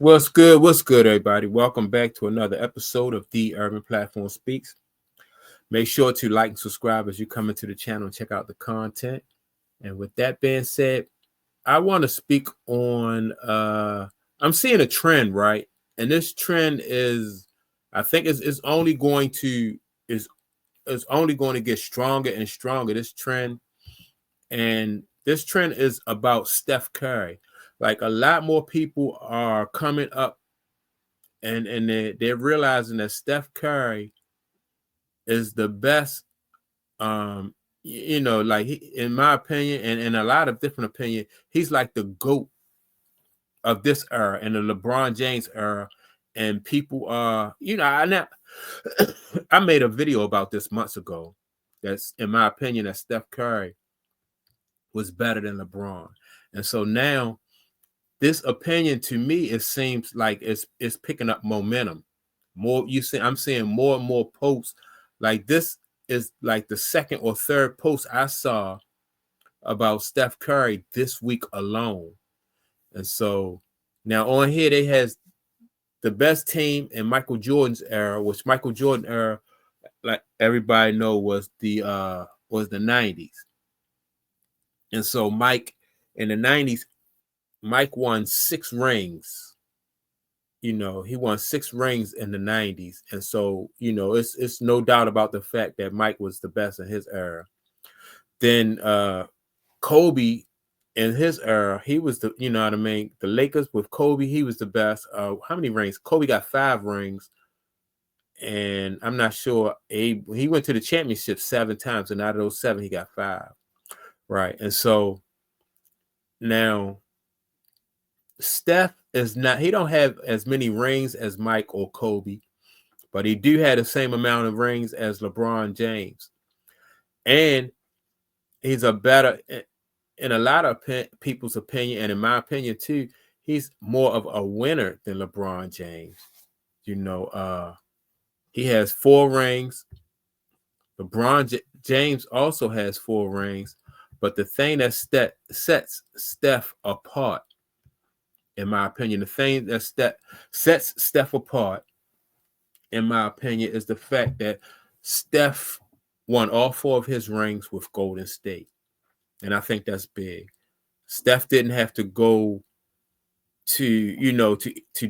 What's good? What's good, everybody? Welcome back to another episode of The Urban Platform Speaks. Make sure to like and subscribe as you come into the channel and check out the content. And with that being said, I want to speak on I'm seeing a trend, right? And this trend is I think it's only going to is only going to get stronger and stronger. This trend, and this trend is about Steph Curry. Like a lot more people are coming up and they're realizing that Steph Curry is the best. Like in my opinion, and in a lot of different opinion, he's like the GOAT of this era and the LeBron James era. And people I made a video about this months ago. That's in my opinion that Steph Curry was better than LeBron. And so now this opinion to me, it seems like it's picking up momentum. I'm seeing more and more posts. Like this is like the second or third post I saw about Steph Curry this week alone. And so now on here they has the best team in Michael Jordan's era, which Michael Jordan era, like everybody know, was the 90s. And so Mike in the 90s, Mike won 6 rings. He won 6 rings in the 90s. And so, it's no doubt about the fact that Mike was the best in his era. Then Kobe in his era, he was the, the Lakers with Kobe, he was the best. How many rings? Kobe got 5 rings. And I'm not sure. He went to the championship 7 times, and out of those 7, he got 5. Right. And so now Steph he don't have as many rings as Mike or Kobe, but he do have the same amount of rings as LeBron James. And he's a better, in a lot of people's opinion, and in my opinion too, he's more of a winner than LeBron James. He has 4 rings. LeBron James also has 4 rings, but the thing that sets Steph apart, in my opinion, the thing that sets Steph apart, in my opinion, is the fact that Steph won all 4 of his rings with Golden State. And I think that's big. Steph didn't have to go to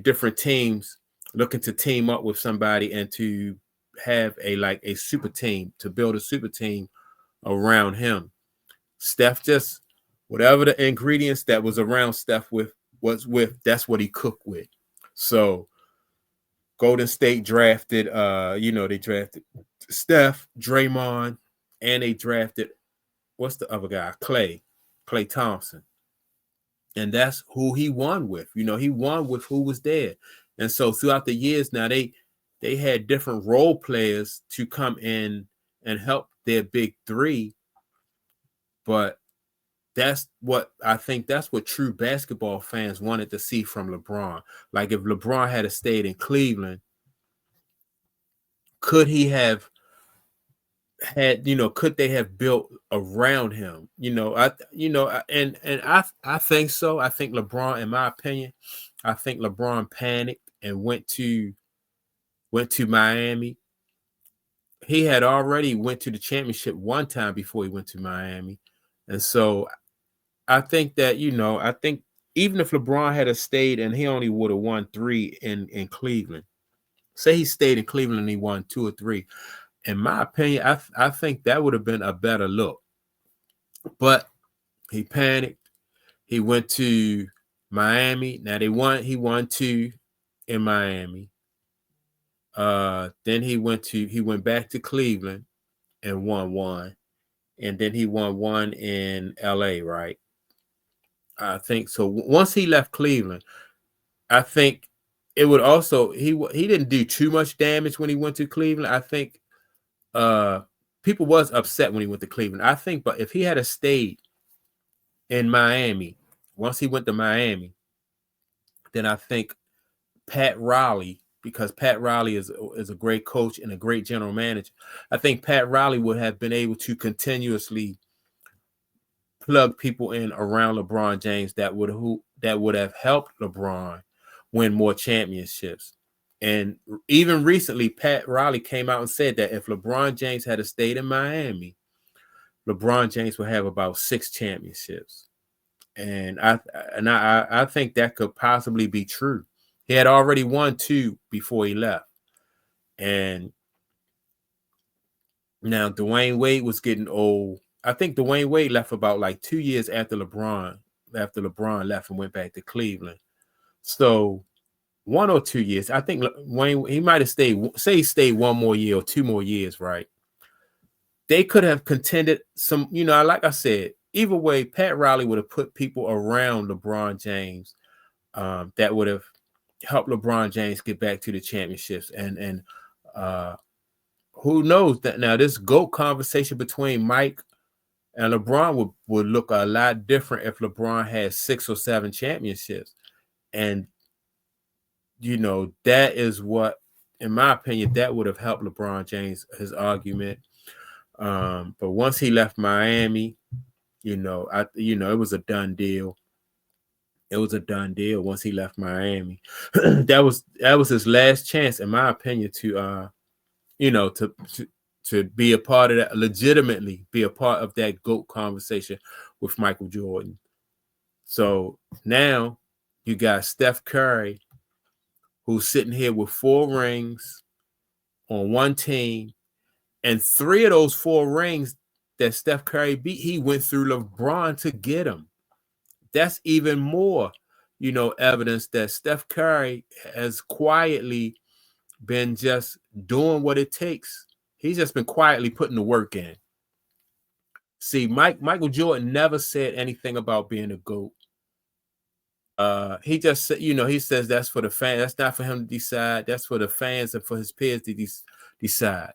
different teams looking to team up with somebody and to have a super team, to build a super team around him. Steph just, whatever the ingredients that was around Steph that's what he cooked with. So Golden State drafted, they drafted Steph, Draymond, and they drafted, what's the other guy? Klay Thompson. And that's who he won with. He won with who was there. And so throughout the years now, they had different role players to come in and help their big 3. But that's what true basketball fans wanted to see from LeBron. Like if LeBron had stayed in Cleveland, could he have could they have built around him? I think so. I think LeBron, in my opinion, I think LeBron panicked and went to Miami. He had already went to the championship 1 time before he went to Miami. And so I think that, I think even if LeBron had stayed and he only would have won 3 in Cleveland, say he stayed in Cleveland and he won 2 or 3, in my opinion, I think that would have been a better look. But he panicked. He went to Miami. Now he won 2 in Miami. Then he went back to Cleveland and won 1. And then he won 1 in LA, right? I think so. Once he left Cleveland, I think it would also, he didn't do too much damage when he went to Cleveland. I think people was upset when he went to Cleveland, I think, but if he had stayed in Miami, once he went to Miami, then I think Pat Riley, because Pat Riley is a great coach and a great general manager, I think Pat Riley would have been able to continuously plug people in around LeBron James that would have helped LeBron win more championships. And even recently, Pat Riley came out and said that if LeBron James had stayed in Miami, LeBron James would have about 6 championships. And I think that could possibly be true. He had already won 2 before he left. And now Dwayne Wade was getting old. I think Dwayne Wade left about like 2 years after LeBron left and went back to Cleveland. So 1 or 2 years. I think Wayne, he might have stayed, say he stayed 1 more year or 2 more years, right? They could have contended some, like I said, either way, Pat Riley would have put people around LeBron James that would have helped LeBron James get back to the championships. And who knows that now this GOAT conversation between Mike and LeBron would look a lot different if LeBron had 6 or 7 championships. And, that is what, in my opinion, that would have helped LeBron James, his argument. But once he left Miami, it was a done deal. It was a done deal once he left Miami. that was his last chance, in my opinion, to to be a part of that, legitimately be a part of that GOAT conversation with Michael Jordan. So now you got Steph Curry, who's sitting here with 4 rings on one team, and 3 of those 4 rings that Steph Curry beat, he went through LeBron to get them. That's even more, evidence that Steph Curry has quietly been just doing what it takes. He's just been quietly putting the work in. See, Michael Jordan never said anything about being a GOAT. He just said, he says that's for the fans. That's not for him to decide. That's for the fans and for his peers to decide.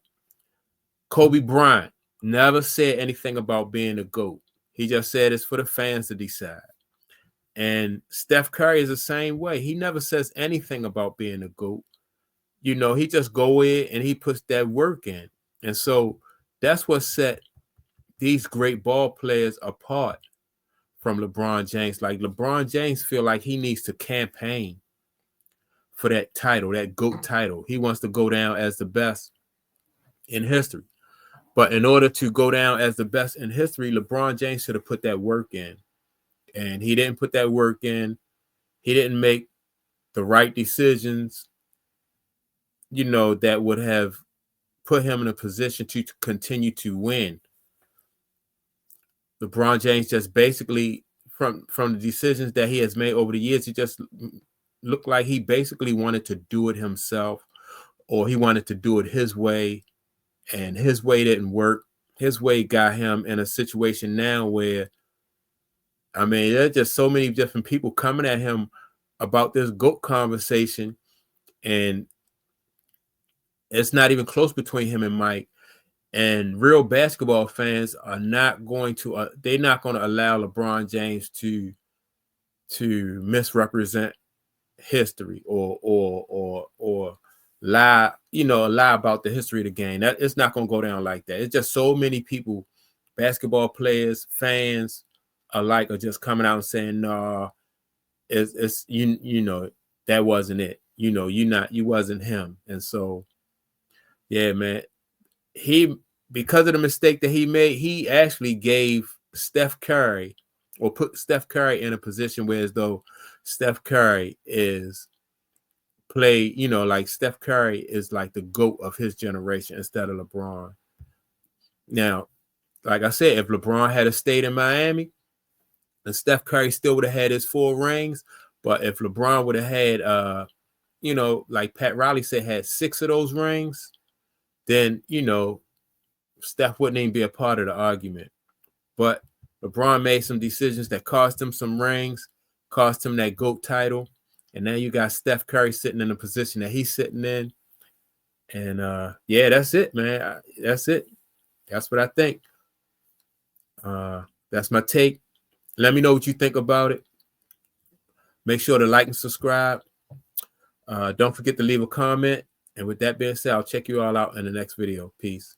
Kobe Bryant never said anything about being a GOAT. He just said it's for the fans to decide. And Steph Curry is the same way. He never says anything about being a GOAT. He just go in and he puts that work in. And so that's what set these great ball players apart from LeBron James. Like LeBron James feel like he needs to campaign for that title, that GOAT title. He wants to go down as the best in history. But in order to go down as the best in history, LeBron James should have put that work in. And he didn't put that work in. He didn't make the right decisions, that would have put him in a position to continue to win. LeBron James just basically, from the decisions that he has made over the years, he just looked like he basically wanted to do it himself, or he wanted to do it his way, and his way didn't work. His way got him in a situation now where, there's just so many different people coming at him about this GOAT conversation, and it's not even close between him and Mike. And real basketball fans are not going to they're not going to allow LeBron James to misrepresent history or lie, lie about the history of the game. That it's not going to go down like that. It's just so many people, basketball players, fans alike, are just coming out and saying, "No, it's that wasn't it. You wasn't him." And so, yeah, man. Because of the mistake that he made, he actually gave Steph Curry, or put Steph Curry in a position where as though Steph Curry is like Steph Curry is like the GOAT of his generation instead of LeBron. Now, like I said, if LeBron had stayed in Miami, and Steph Curry still would have had his 4 rings, but if LeBron would have had, like Pat Riley said, had 6 of those rings, then, Steph wouldn't even be a part of the argument. But LeBron made some decisions that cost him some rings, cost him that GOAT title. And now you got Steph Curry sitting in the position that he's sitting in. And yeah, that's it, man. That's it. That's what I think. That's my take. Let me know what you think about it. Make sure to like and subscribe. Don't forget to leave a comment. And with that being said, I'll check you all out in the next video. Peace.